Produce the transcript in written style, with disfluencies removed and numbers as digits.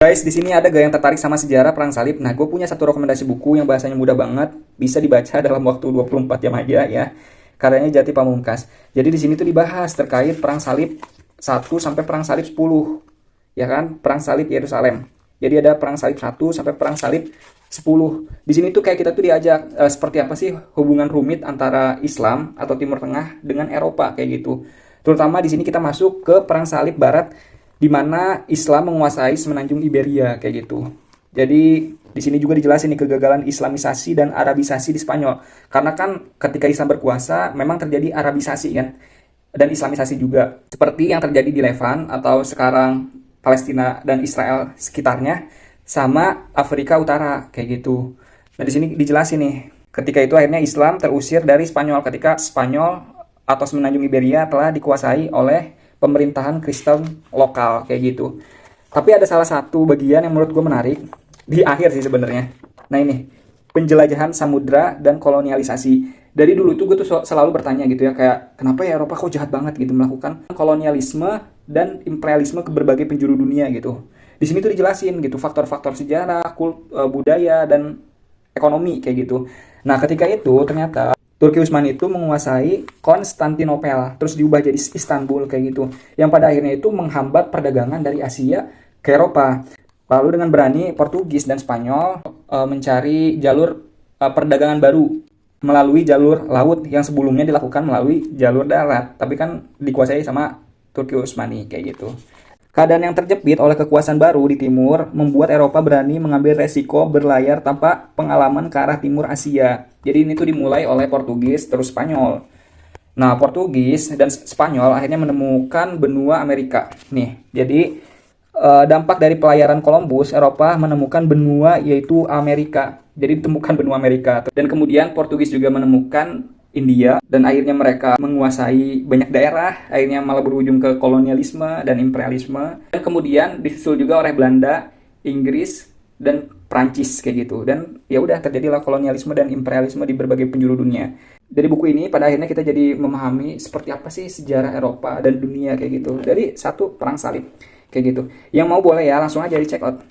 Guys, di sini ada gak yang tertarik sama sejarah Perang Salib? Nah, gue punya satu rekomendasi buku yang bahasanya mudah banget, bisa dibaca dalam waktu 24 jam aja ya. Karyanya Jati Pamungkas. Jadi di sini tuh dibahas terkait Perang Salib 1 sampai Perang Salib 10. Ya kan? Perang Salib Yerusalem. Jadi ada Perang Salib 1 sampai Perang Salib 10. Di sini tuh kayak kita tuh diajak seperti apa sih hubungan rumit antara Islam atau Timur Tengah dengan Eropa kayak gitu. Terutama di sini kita masuk ke Perang Salib Barat di mana Islam menguasai semenanjung Iberia kayak gitu. Jadi di sini juga dijelasin nih kegagalan Islamisasi dan Arabisasi di Spanyol. Karena kan ketika Islam berkuasa memang terjadi Arabisasi kan dan Islamisasi juga. Seperti yang terjadi di Levan atau sekarang Palestina dan Israel sekitarnya sama Afrika Utara kayak gitu. Nah, di sini dijelasin nih. Ketika itu akhirnya Islam terusir dari Spanyol ketika Spanyol atau semenanjung Iberia telah dikuasai oleh pemerintahan Kristen lokal kayak gitu. Tapi ada salah satu bagian yang menurut gue menarik di akhir sih sebenarnya. Nah ini penjelajahan samudra dan kolonialisasi. Dari dulu tuh gue tuh selalu bertanya gitu ya kayak kenapa ya Eropa kok jahat banget gitu melakukan kolonialisme dan imperialisme ke berbagai penjuru dunia gitu. Di sini tuh dijelasin gitu faktor-faktor sejarah, budaya dan ekonomi kayak gitu. Nah ketika itu ternyata Turki Utsmani itu menguasai Konstantinopel, terus diubah jadi Istanbul kayak gitu. Yang pada akhirnya itu menghambat perdagangan dari Asia ke Eropa. Lalu dengan berani Portugis dan Spanyol mencari jalur perdagangan baru melalui jalur laut yang sebelumnya dilakukan melalui jalur darat, tapi kan dikuasai sama Turki Utsmani kayak gitu. Keadaan yang terjepit oleh kekuasaan baru di timur membuat Eropa berani mengambil resiko berlayar tanpa pengalaman ke arah timur Asia. Jadi ini tuh dimulai oleh Portugis terus Spanyol. Nah, Portugis dan Spanyol akhirnya menemukan benua Amerika. Nih, jadi dampak dari pelayaran Columbus, Eropa menemukan benua yaitu Amerika. Jadi ditemukan benua Amerika. Dan kemudian Portugis juga menemukan India dan akhirnya mereka menguasai banyak daerah, akhirnya malah berujung ke kolonialisme dan imperialisme. Dan kemudian disusul juga oleh Belanda, Inggris dan Prancis kayak gitu. Dan ya udah terjadilah kolonialisme dan imperialisme di berbagai penjuru dunia. Dari buku ini pada akhirnya kita jadi memahami seperti apa sih sejarah Eropa dan dunia kayak gitu. Dari satu perang salib kayak gitu. Yang mau boleh ya langsung aja di check out.